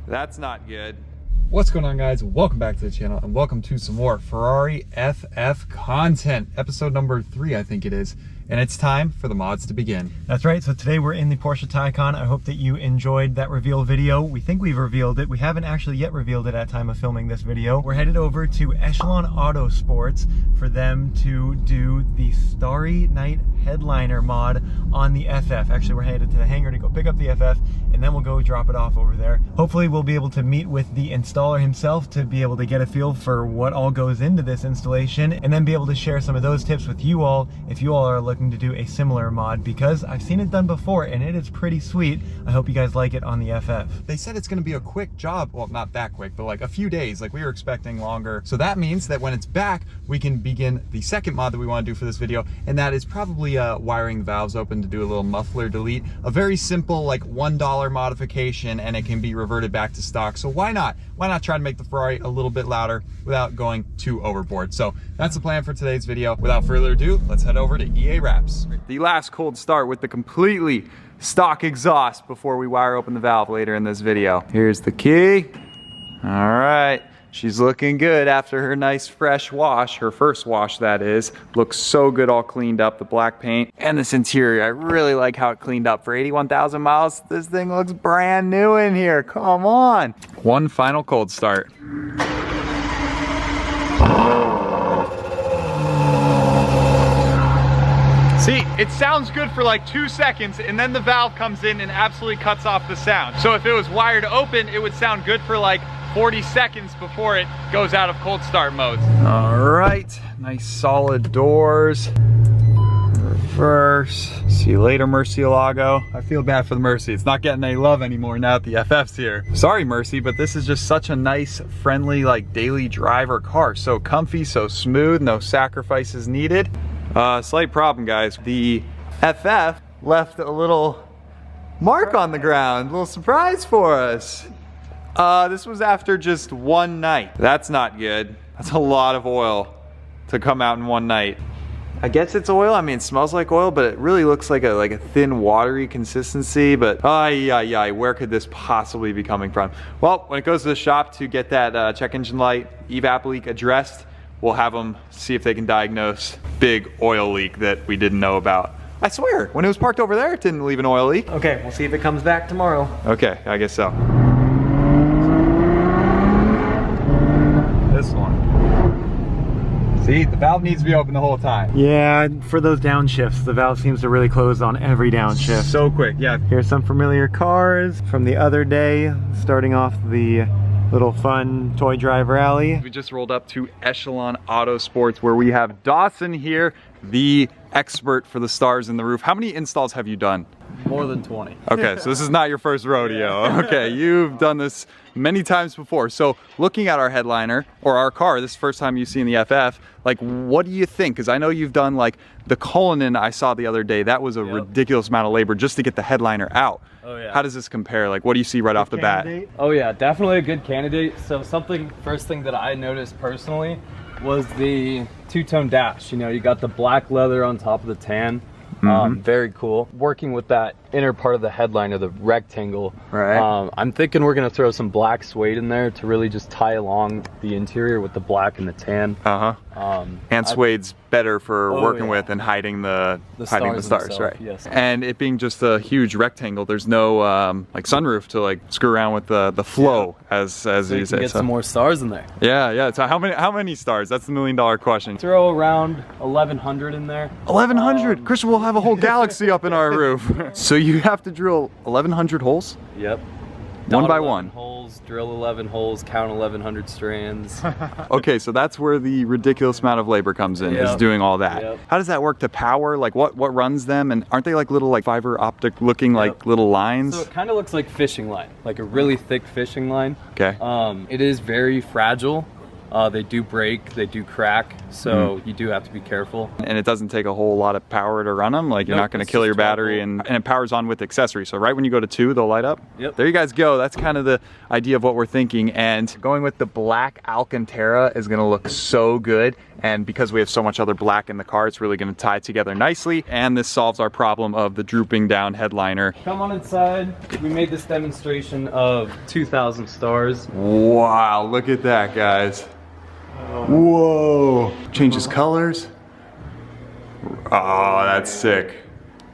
That's not good. What's going on, guys? Welcome back to the channel and welcome to some more Ferrari FF content. Episode number 3, I think it is. And it's time for the mods to begin. That's right, so today we're in the Porsche Taycan. I hope that you enjoyed that reveal video. We think we've revealed it. We haven't actually yet revealed it at time of filming this video. We're headed over to Echelon Auto Sports for them to do the Starry Night headliner mod on the FF. Actually, we're headed to the hangar to go pick up the FF, and then we'll go drop it off over there. Hopefully we'll be able to meet with the installer himself to be able to get a feel for what all goes into this installation, and then be able to share some of those tips with you all if you all are looking to do a similar mod, because I've seen it done before and it is pretty sweet. I hope you guys like it on the FF. They said it's going to be a quick job. Well, not that quick, but like a few days. Like we were expecting longer. So that means that when it's back, we can begin the second mod that we want to do for this video, and that is probably wiring the valves open to do a little muffler delete. A very simple like $1 modification, and it can be reverted back to stock. So why not? Why not try to make the Ferrari a little bit louder without going too overboard? So that's the plan for today's video. Without further ado, let's head over to EA Wraps. The last cold start with the completely stock exhaust before we wire open the valve later in this video. Here's the key. All right. She's looking good after her nice fresh wash, her first wash that is. Looks so good, all cleaned up, the black paint. And this interior, I really like how it cleaned up. For 81,000 miles, this thing looks brand new in here, come on. One final cold start. See, it sounds good for like 2 seconds, and then the valve comes in and absolutely cuts off the sound. So if it was wired open, it would sound good for like 40 seconds before it goes out of cold start mode. All right, nice solid doors. Reverse. See you later, Murcielago. I feel bad for the Mercy. It's not getting any love anymore now that the FF's here. Sorry, Mercy, but this is just such a nice, friendly, like daily driver car. So comfy, so smooth, no sacrifices needed. Slight problem, guys. The FF left a little mark on the ground, a little surprise for us. This was after just one night. That's not good. That's a lot of oil to come out in one night. I guess it's oil. I mean, it smells like oil, but it really looks like a thin, watery consistency. But where could this possibly be coming from? Well, when it goes to the shop to get that check engine light evap leak addressed, we'll have them see if they can diagnose big oil leak that we didn't know about. I swear, when it was parked over there, it didn't leave an oil leak. Okay, we'll see if it comes back tomorrow. Okay, I guess so. This one. See, the valve needs to be open the whole time. Yeah, for those downshifts, the valve seems to really close on every downshift. So quick, yeah. Here's some familiar cars from the other day, starting off the little fun toy drive rally. We just rolled up to Echelon Auto Sports, where we have Dawson here, the expert for the stars in the roof. How many installs have you done? More than 20. Okay, so this is not your first rodeo. Okay, you've done this many times before. So looking at our headliner, or our car, this is the first time you've seen the FF, like what do you think? Because I know you've done like the Cullinan I saw the other day. That was a ridiculous amount of labor just to get the headliner out. Oh yeah. How does this compare? Like what do you see right off the bat? Oh yeah, definitely a good candidate. So first thing that I noticed personally was the two-tone dash. You know, you got the black leather on top of the tan. Very cool. Working with that inner part of the headliner, the rectangle. Right. I'm thinking we're gonna throw some black suede in there to really just tie along the interior with the black and the tan. And suede's better for working with and hiding the stars, right? Yes. And it being just a huge rectangle, there's no like sunroof to like screw around with the flow, as so you say. Get some more stars in there. Yeah. So how many stars? That's the $1 million question. Throw around 1,100 in there. 1,100. Christian, we'll have a whole galaxy up in our roof. So you have to drill 1,100 holes? Yep. One by one. Holes, drill 11 holes, count 1,100 strands. Okay, so that's where the ridiculous amount of labor comes in, is doing all that. Yep. How does that work to power? Like what runs them? And aren't they like little like fiber optic looking like little lines? So it kind of looks like fishing line, like a really thick fishing line. Okay. It is very fragile. They do break, they do crack, so you do have to be careful. And it doesn't take a whole lot of power to run them. Like you're not going to kill your battery, and it powers on with accessories. So right when you go to 2, they'll light up. Yep. There you guys go. That's kind of the idea of what we're thinking. And going with the black Alcantara is going to look so good. And because we have so much other black in the car, it's really going to tie together nicely. And this solves our problem of the drooping down headliner. Come on inside. We made this demonstration of 2,000 stars. Wow, look at that, guys. Whoa. Changes colors. Oh, that's sick.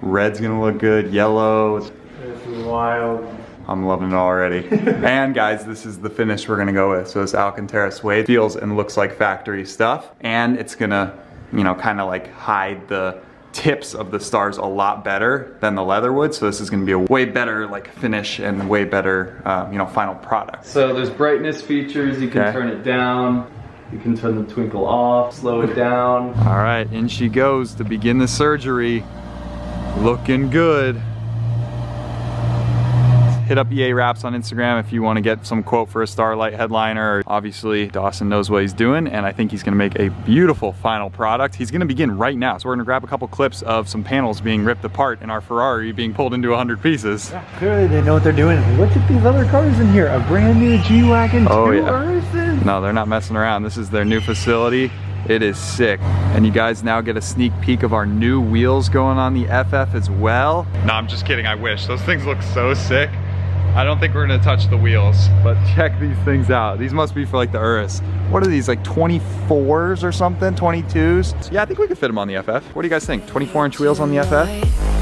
Red's gonna look good. Yellow. This is wild. I'm loving it already. And guys, this is the finish we're gonna go with. So this Alcantara suede feels and looks like factory stuff. And it's gonna, you know, kind of like hide the tips of the stars a lot better than the leather would. So this is gonna be a way better like finish and way better, you know, final product. So there's brightness features. You can turn it down. You can turn the twinkle off, slow it down. All right, in she goes to begin the surgery. Looking good. Hit up EA Wraps on Instagram if you want to get some quote for a Starlight headliner. Obviously, Dawson knows what he's doing, and I think he's gonna make a beautiful final product. He's gonna begin right now. So we're gonna grab a couple clips of some panels being ripped apart in our Ferrari being pulled into 100 pieces. Yeah, clearly they know what they're doing. Look at these other cars in here. A brand new G-Wagon, 2 Uruses. No, they're not messing around. This is their new facility. It is sick. And you guys now get a sneak peek of our new wheels going on the FF as well. No, I'm just kidding, I wish. Those things look so sick. I don't think we're gonna touch the wheels, but check these things out. These must be for like the Urus. What are these, like 24s or something, 22s? So yeah, I think we could fit them on the FF. What do you guys think? 24-inch wheels on the FF?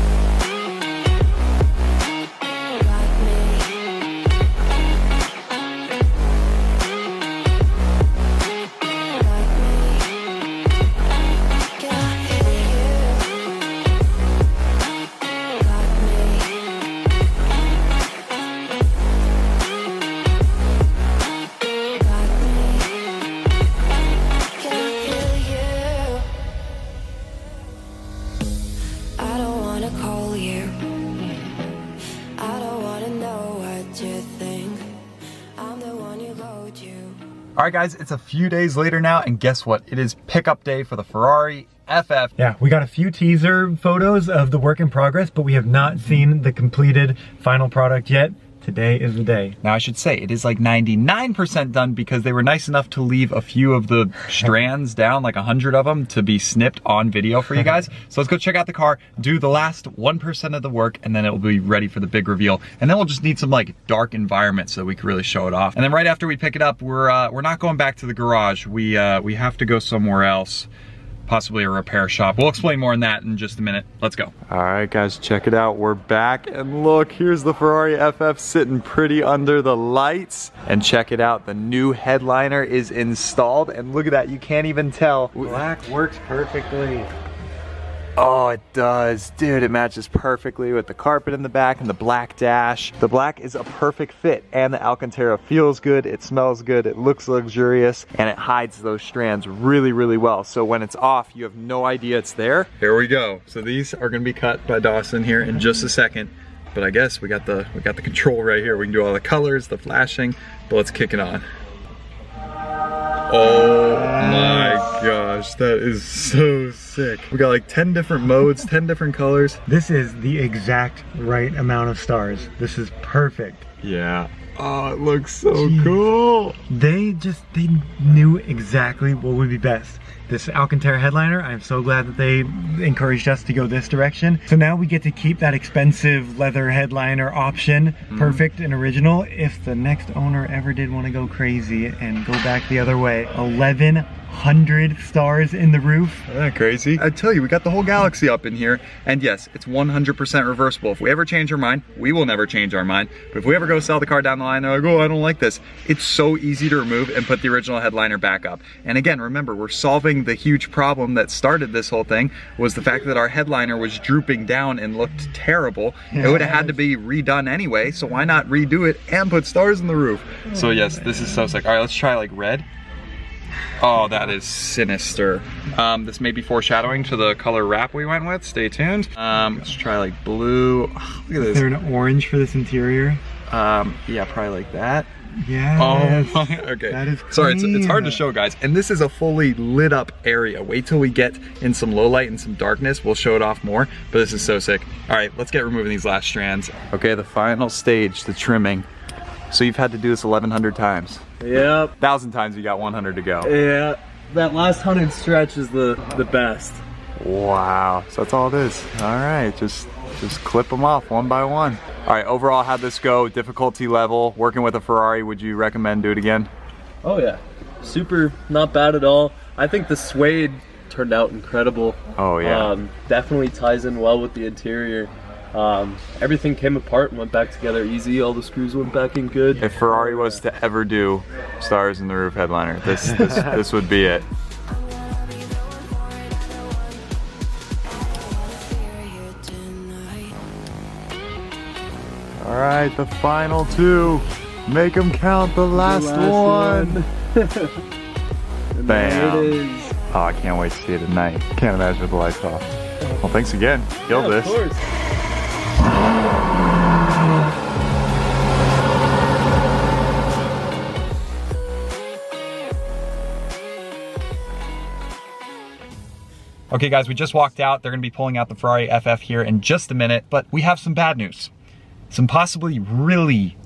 All right guys, it's a few days later now, and guess what? It is pickup day for the Ferrari FF. Yeah, we got a few teaser photos of the work in progress, but we have not seen the completed final product yet. Today is the day. Now I should say it is like 99% done because they were nice enough to leave a few of the strands down, like 100 of them, to be snipped on video for you guys. So let's go check out the car, do the last 1% of the work, and then it will be ready for the big reveal. And then we'll just need some like dark environment so we can really show it off. And then right after we pick it up, we're not going back to the garage. We have to go somewhere else. Possibly a repair shop. We'll explain more on that in just a minute. Let's go. All right, guys, check it out. We're back, and look, here's the Ferrari FF sitting pretty under the lights. And check it out, the new headliner is installed, and look at that, you can't even tell. Black works perfectly. Oh, it does. Dude, it matches perfectly with the carpet in the back and the black dash. The black is a perfect fit, and the Alcantara feels good, it smells good, it looks luxurious, and it hides those strands really, really well. So when it's off, you have no idea it's there. Here we go. So these are gonna be cut by Dawson here in just a second. But I guess we got the control right here. We can do all the colors, the flashing, but let's kick it on. Oh my gosh, that is so sick. We got like 10 different modes, 10 different colors. This is the exact right amount of stars. This is perfect. Yeah. Oh, it looks so cool. They knew exactly what would be best. This Alcantara headliner, I'm so glad that they encouraged us to go this direction. So now we get to keep that expensive leather headliner option, perfect and original. If the next owner ever did want to go crazy and go back the other way, 1,100 stars in the roof. Isn't that crazy? I tell you, we got the whole galaxy up in here, and yes, it's 100% reversible. If we ever change our mind, we will never change our mind. But if we ever go sell the car down the line, they're like, oh, I don't like this. It's so easy to remove and put the original headliner back up. And again, remember, we're solving the huge problem that started this whole thing, was the fact that our headliner was drooping down and looked terrible. It would have had to be redone anyway, so why not redo it and put stars in the roof? So yes, this is so sick. All right, let's try like red. Oh, that is sinister. This may be foreshadowing to the color wrap we went with. Stay tuned. Let's try like blue. Oh, look at this. Is there an orange for this interior? Yeah, probably like that. Yeah. Oh my, okay. That is Sorry, it's clean. hard to show, guys. And this is a fully lit up area. Wait till we get in some low light and some darkness. We'll show it off more, but this is so sick. All right, let's get removing these last strands. Okay, the final stage, the trimming. So you've had to do this 1,100 times. Yep. 1,000 times, you got 100 to go. Yeah. That last 100 stretch is the best. Wow, so that's all it is. All right, just clip them off one by one. All right, overall, how'd this go? Difficulty level, working with a Ferrari, would you recommend do it again? Oh yeah, super, not bad at all. I think the suede turned out incredible. Oh yeah. Definitely ties in well with the interior. Everything came apart and went back together easy. All the screws went back in good. If Ferrari was to ever do Stars in the Roof headliner, this would be it. All right, the final two. Make them count, the last one. And Bam. there it is. Oh, I can't wait to see it at night. Can't imagine with the lights off. Well, thanks again. Killed this. Of course. Okay guys, we just walked out. They're gonna be pulling out the Ferrari FF here in just a minute, but we have some bad news. Some possibly really,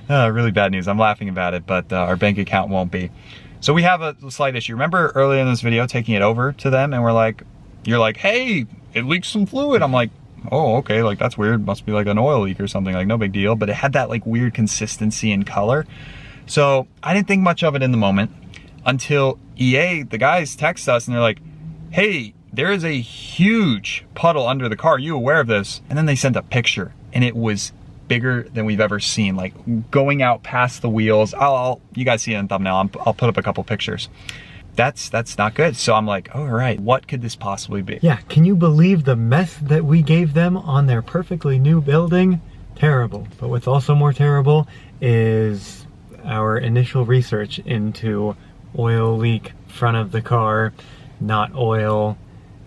really bad news. I'm laughing about it, but our bank account won't be. So we have a slight issue. Remember earlier in this video, taking it over to them and we're like, you're like, hey, it leaks some fluid. I'm like, oh, okay, like that's weird. Must be like an oil leak or something, like no big deal. But it had that like weird consistency and color. So I didn't think much of it in the moment until EA, the guys text us and they're like, hey, there is a huge puddle under the car. Are you aware of this? And then they sent a picture and it was bigger than we've ever seen, like going out past the wheels. You guys see it in the thumbnail. I'll put up a couple pictures. That's not good. So I'm like, all right, what could this possibly be? Yeah, can you believe the mess that we gave them on their perfectly new building? Terrible. But what's also more terrible is our initial research into oil leak front of the car, not oil,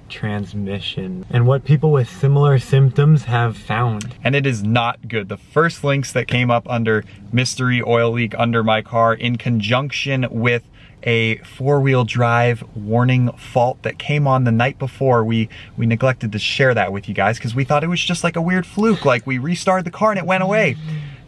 transmission, and what people with similar symptoms have found. And it is not good. The first links that came up under mystery oil leak under my car in conjunction with a four-wheel drive warning fault that came on the night before. We neglected to share that with you guys because we thought it was just like a weird fluke, like we restarted the car and it went away.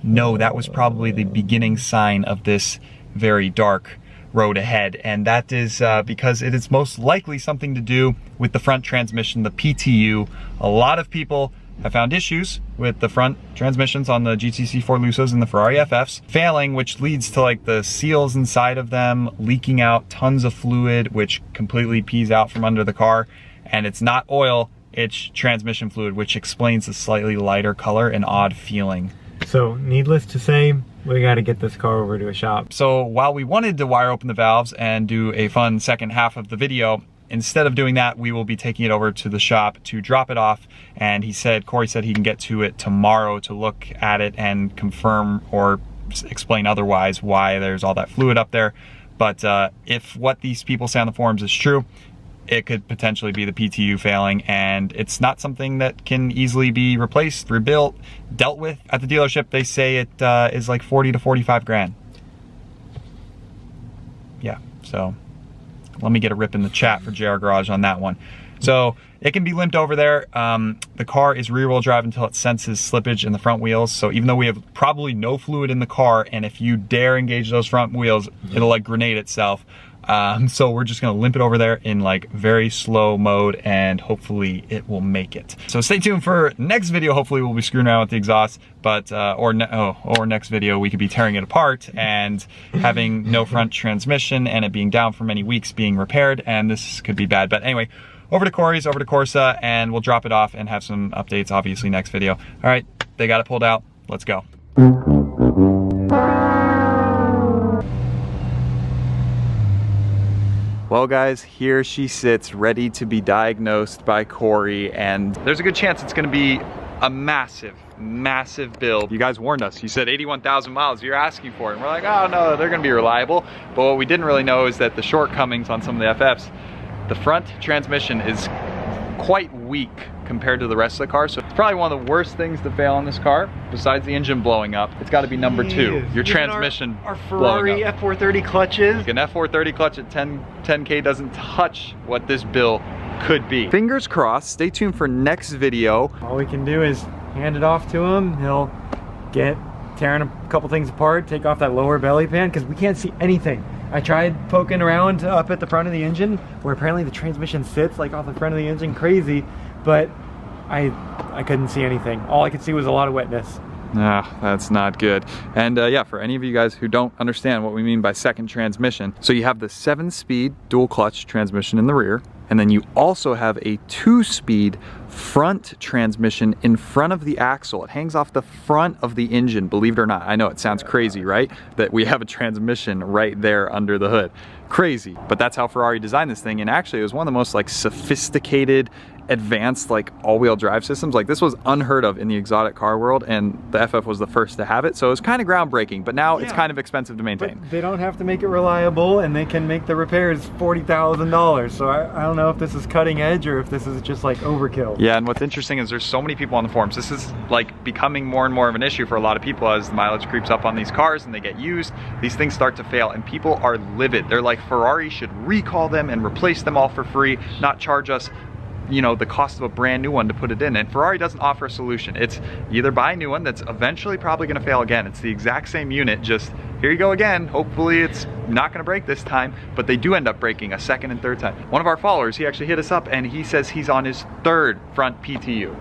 No, that was probably the beginning sign of this very dark road ahead, and that is because it is most likely something to do with the front transmission, the PTU. A lot of people have found issues with the front transmissions on the GTC Forlusos and the Ferrari FFs failing, which leads to like the seals inside of them leaking out tons of fluid, which completely pees out from under the car. And it's not oil, it's transmission fluid, which explains the slightly lighter color and odd feeling. So needless to say, we got to get this car over to a shop. So while we wanted to wire open the valves and do a fun second half of the video, instead of doing that, we will be taking it over to the shop to drop it off. And Corey said he can get to it tomorrow to look at it and confirm or explain otherwise why there's all that fluid up there. But if what these people say on the forums is true, it could potentially be the PTU failing, and it's not something that can easily be replaced, rebuilt, dealt with. At the dealership, they say it is like 40 to 45 grand. Yeah, so let me get a rip in the chat for JR Garage on that one. So it can be limped over there. The car is rear-wheel drive until it senses slippage in the front wheels. So even though we have probably no fluid in the car, and if you dare engage those front wheels, it'll like grenade itself. So we're just gonna limp it over there in like very slow mode, and hopefully it will make it. So stay tuned for next video. Hopefully we'll be screwing around with the exhaust, but or next video we could be tearing it apart and having no front transmission and it being down for many weeks being repaired, and this could be bad. But anyway, over to Corey's, over to Corsa, and we'll drop it off and have some updates obviously next video. All right, they got it pulled out. Let's go. Well guys, here she sits ready to be diagnosed by Corey, and there's a good chance it's gonna be a massive, massive build. You guys warned us. You said 81,000 miles you're asking for it. And we're like, oh no, they're gonna be reliable. But what we didn't really know is that the shortcomings on some of the FFs, the front transmission is quite weak compared to the rest of the car. So it's probably one of the worst things to fail on this car, besides the engine blowing up. It's got to be number 2, your transmission our Ferrari F430 clutches. Like an F430 clutch at 10K doesn't touch what this bill could be. Fingers crossed. Stay tuned for next video. All we can do is hand it off to him. He'll get tearing a couple things apart, take off that lower belly pan, because we can't see anything. I tried poking around up at the front of the engine, where apparently the transmission sits like off the front of the engine, crazy, but I couldn't see anything. All I could see was a lot of wetness. Ah, that's not good. And yeah, for any of you guys who don't understand what we mean by second transmission, so you have the 7-speed dual clutch transmission in the rear, and then you also have a 2-speed front transmission in front of the axle. It hangs off the front of the engine, believe it or not. I know it sounds crazy, right? That we have a transmission right there under the hood. Crazy, but that's how Ferrari designed this thing. And actually it was one of the most like sophisticated, advanced like all-wheel drive systems. Like this was unheard of in the exotic car world, and the FF was the first to have it, so it was kind of groundbreaking, but now it's kind of expensive to maintain. But they don't have to make it reliable, and they can make the repairs $40,000, so I don't know if this is cutting edge or if this is just like overkill. Yeah, and what's interesting is there's so many people on the forums. This is like becoming more and more of an issue for a lot of people as the mileage creeps up on these cars and they get used. These things start to fail and people are livid. They're like, Ferrari should recall them and replace them all for free, not charge us, you know, the cost of a brand new one to put it in. And Ferrari doesn't offer a solution. It's either buy a new one that's eventually probably gonna fail again. It's the exact same unit, just here you go again. Hopefully it's not gonna break this time, but they do end up breaking a second and third time. One of our followers, he actually hit us up and he says he's on his 3rd front PTU.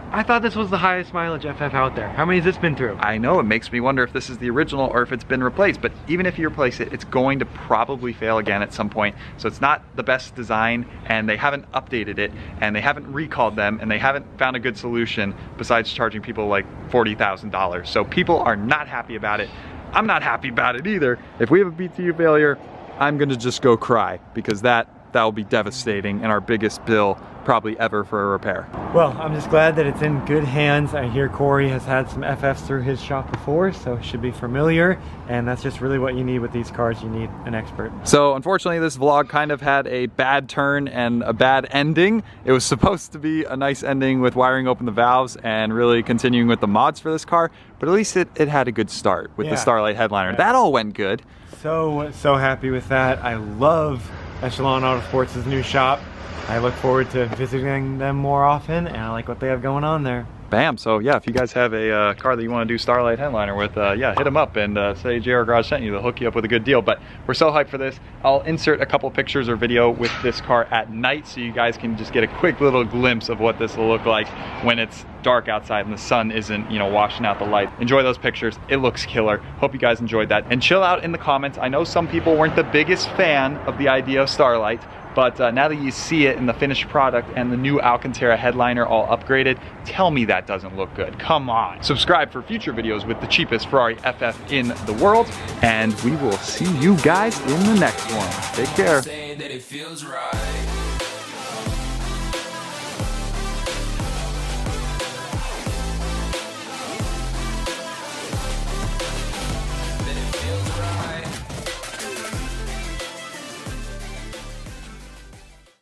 I thought this was the highest mileage FF out there. How many has this been through? I know, it makes me wonder if this is the original or if it's been replaced, but even if you replace it, it's going to probably fail again at some point. So it's not the best design, and they haven't updated it, and they haven't recalled them, and they haven't found a good solution besides charging people like $40,000. So people are not happy about it. I'm not happy about it either. If we have a BTU failure, I'm gonna just go cry, because that will be devastating and our biggest bill probably ever for a repair. Well, I'm just glad that it's in good hands. I hear Corey has had some FFs through his shop before, so it should be familiar, and that's just really what you need with these cars. You need an expert. So unfortunately this vlog kind of had a bad turn and a bad ending. It was supposed to be a nice ending with wiring open the valves and really continuing with the mods for this car, but at least it had a good start with the Starlight headliner. That all went good. So happy with that. I love Echelon Autosports' new shop. I look forward to visiting them more often, and I like what they have going on there. Bam. So yeah, if you guys have a car that you want to do Starlight headliner with, yeah, hit them up and say JR Garage sent you. They'll hook you up with a good deal. But we're so hyped for this. I'll insert a couple pictures or video with this car at night so you guys can just get a quick little glimpse of what this will look like when it's dark outside and the sun isn't, you know, washing out the light. Enjoy those pictures. It looks killer. Hope you guys enjoyed that. And chill out in the comments. I know some people weren't the biggest fan of the idea of Starlight, but now that you see it in the finished product and the new Alcantara headliner all upgraded, tell me that doesn't look good. Come on. Subscribe for future videos with the cheapest Ferrari FF in the world, and we will see you guys in the next one. Take care.